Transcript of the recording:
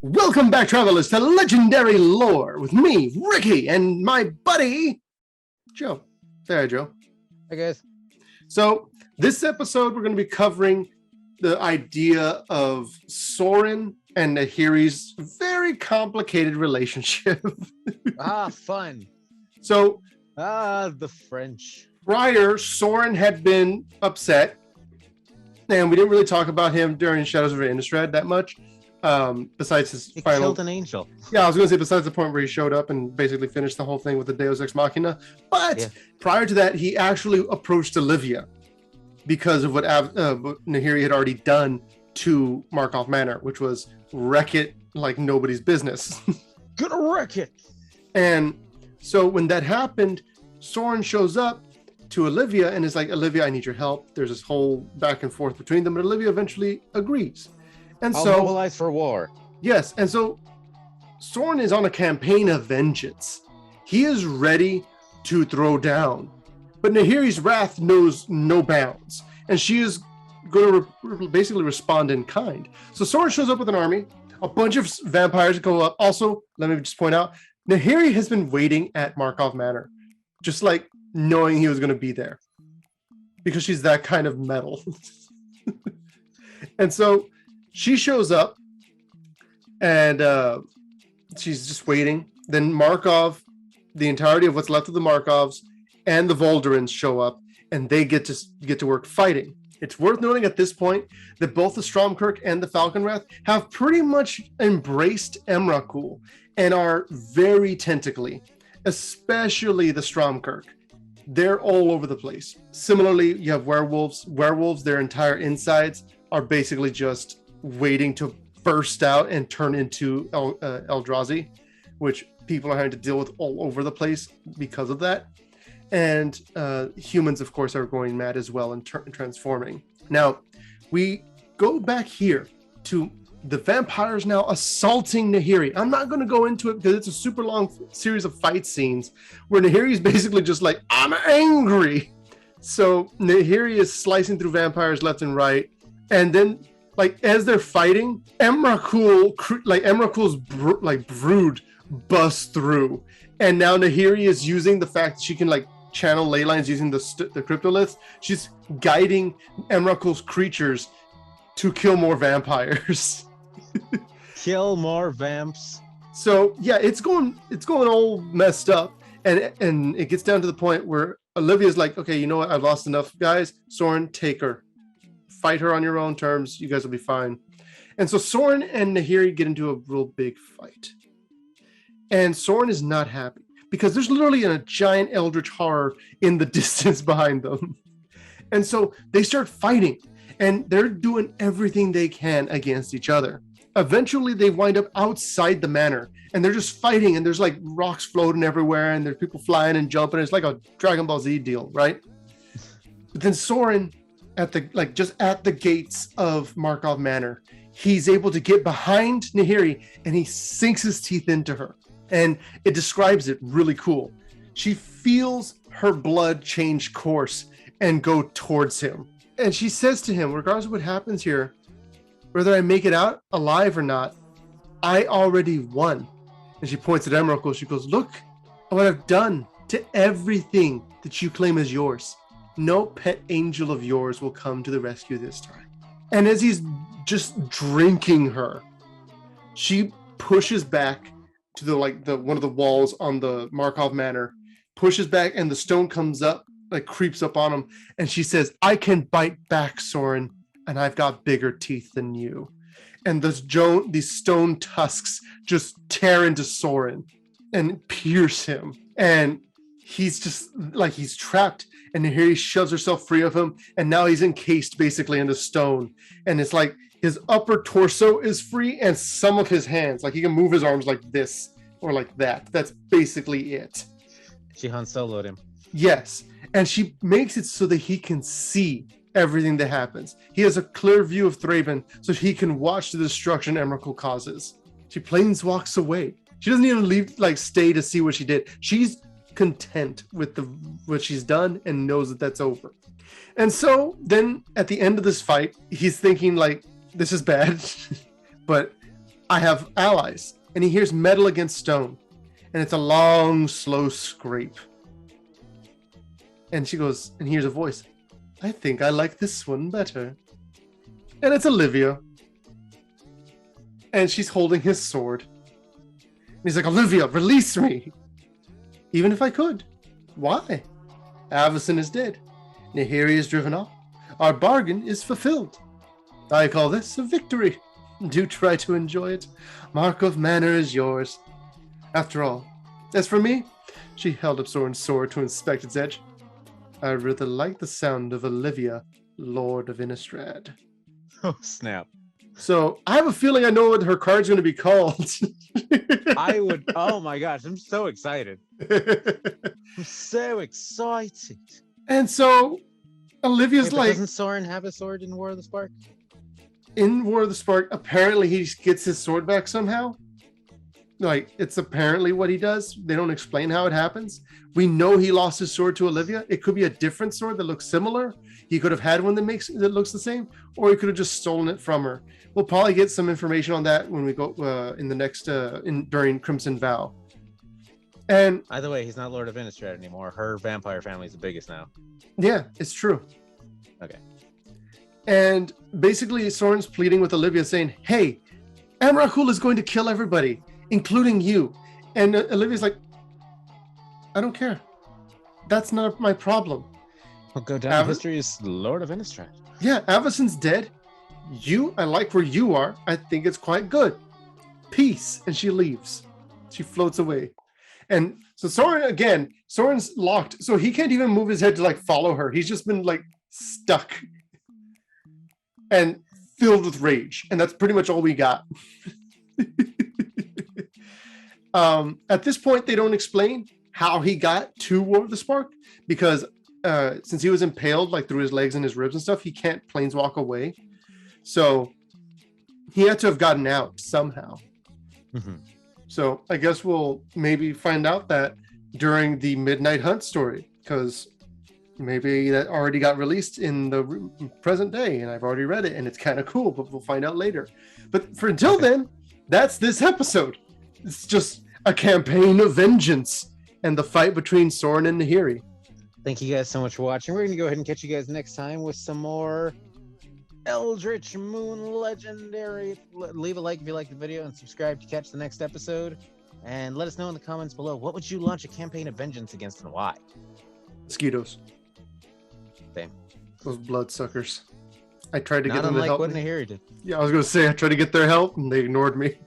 Welcome back, travelers, to Legendary Lore with me, Ricky, and my buddy, Joe. Say hi, Joe. Hi, guys. So, this episode, we're going to be covering the idea of Sorin and Nahiri's very complicated relationship. Fun. So, The French. prior, Sorin had been upset, and we didn't really talk about him during Shadows of Innistrad that much. Besides his He final killed an angel. Yeah, I was going to say, besides the point where he showed up and basically finished the whole thing with the Deus Ex Machina. But prior to that, he actually approached Olivia because of what Nahiri had already done to Markov Manor, which was wreck it like nobody's business. Gonna wreck it. And so when that happened, Sorin shows up to Olivia and is like, Olivia, I need your help. There's this whole back and forth between them, but Olivia eventually agrees. And I'll so mobilize for war. Yes, and so Sorin is on a campaign of vengeance. He is ready to throw down, but Nahiri's wrath knows no bounds, and she is going to basically respond in kind. So Sorin shows up with an army, a bunch of vampires go up. Also, let me just point out, Nahiri has been waiting at Markov Manor, just like knowing he was going to be there, because she's that kind of metal. And so she shows up, and she's just waiting. Then Markov, the entirety of what's left of the Markovs and the Volderans show up, and they get to work fighting. It's worth noting at this point that both the Stromkirk and the Falconwrath have pretty much embraced Emrakul and are very tentacly, especially the Stromkirk. They're all over the place. Similarly, you have werewolves. Werewolves, their entire insides are basically just waiting to burst out and turn into Eldrazi, which people are having to deal with all over the place because of that. And humans, of course, are going mad as well and transforming. Now, we go back here to the vampires now assaulting Nahiri. I'm not going to go into it because it's a super long series of fight scenes where Nahiri is basically just like, I'm angry. So Nahiri is slicing through vampires left and right. And then, like, as they're fighting, Emrakul's brood busts through, and now Nahiri is using the fact that she can like channel ley lines using the cryptoliths. She's guiding Emrakul's creatures to kill more vampires. Kill more vamps. So yeah, it's going all messed up, and it gets down to the point where Olivia's like, okay, you know what? I've lost enough, guys. Sorin, take her. Fight her on your own terms. You guys will be fine. And so Sorin and Nahiri get into a real big fight. And Sorin is not happy because there's literally a giant eldritch horror in the distance behind them. And so they start fighting, and they're doing everything they can against each other. Eventually, they wind up outside the manor, and they're just fighting, and there's like rocks floating everywhere, and there's people flying and jumping. It's like a Dragon Ball Z deal, right? But then Sorin, just at the gates of Markov Manor, he's able to get behind Nahiri, and he sinks his teeth into her. And it describes it really cool. She feels her blood change course and go towards him. And she says to him, regardless of what happens here, whether I make it out alive or not, I already won. And she points at Emrakul. She goes, look at what I've done to everything that you claim as yours. No pet angel of yours will come to the rescue this time. And as he's just drinking her, she pushes back to the one of the walls on the Markov Manor, pushes back, and the stone comes up, like creeps up on him, and she says, I can bite back, Sorin, and I've got bigger teeth than you. And these stone tusks just tear into Sorin and pierce him. And he's just like, he's trapped, and here he shoves herself free of him, and now he's encased basically in the stone. And it's like his upper torso is free, and some of his hands, like he can move his arms like this or like that. That's basically it. She Han Solo'd him. Yes, and she makes it so that he can see everything that happens. He has a clear view of Thraben, so he can watch the destruction Emrakul causes. She plains walks away. She doesn't even stay to see what she did. She's content with what she's done and knows that that's over. And so then at the end of this fight, he's thinking like, this is bad, but I have allies. And he hears metal against stone. And it's a long, slow scrape. And she goes, and hears a voice. I think I like this one better. And it's Olivia. And she's holding his sword. And he's like, Olivia, release me. Even if I could. Why? Avacyn is dead. Nahiri is driven off. Our bargain is fulfilled. I call this a victory. Do try to enjoy it. Mark of Manor is yours. After all, as for me, she held up Sorin's sword to inspect its edge. I rather like the sound of Olivia, Lord of Innistrad. Oh, snap. So I have a feeling I know what her card's going to be called. I would. Oh my gosh, I'm so excited. I'm so excited. And so Olivia's Wait, like, doesn't Sorin have a sword in War of the Spark? in War of the Spark, apparently he gets his sword back somehow. Like, it's apparently what he does. They don't explain how it happens. We know he lost his sword to Olivia. It could be a different sword that looks similar. He could have had one that looks the same, or he could have just stolen it from her. We'll probably get some information on that when we go in the next during Crimson Vow. And Either way, he's not Lord of Innistrad anymore. Her vampire family is the biggest now. yeah, it's true. Okay. And basically, Sorin's pleading with Olivia, saying, "Hey, Amrahul is going to kill everybody, including you." And Olivia's like, "I don't care. That's not my problem. I'll go down in history as Lord of Innistrad. Yeah, Avacyn's dead. I like where you are. I think it's quite good. Peace." And she leaves. She floats away. And so Sorin's locked. So he can't even move his head to like follow her. He's just been like stuck and filled with rage. And that's pretty much all we got. At this point, they don't explain how he got to War of the Spark, because since he was impaled like through his legs and his ribs and stuff, he can't planeswalk away. So he had to have gotten out somehow. Mm-hmm. So I guess we'll maybe find out that during the Midnight Hunt story, because maybe that already got released in the present day and I've already read it and it's kind of cool, but we'll find out later. But until then, that's this episode. It's just a campaign of vengeance and the fight between Sorin and Nahiri. Thank you guys so much for watching. We're going to go ahead and catch you guys next time with some more Eldritch Moon Legendary. Leave a like if you like the video and subscribe to catch the next episode. And let us know in the comments below, what would you launch a campaign of vengeance against and why? Mosquitoes. Same. Those bloodsuckers. I tried to Not get them to unlike help what me. Nahiri did. Yeah, I was going to say, I tried to get their help and they ignored me.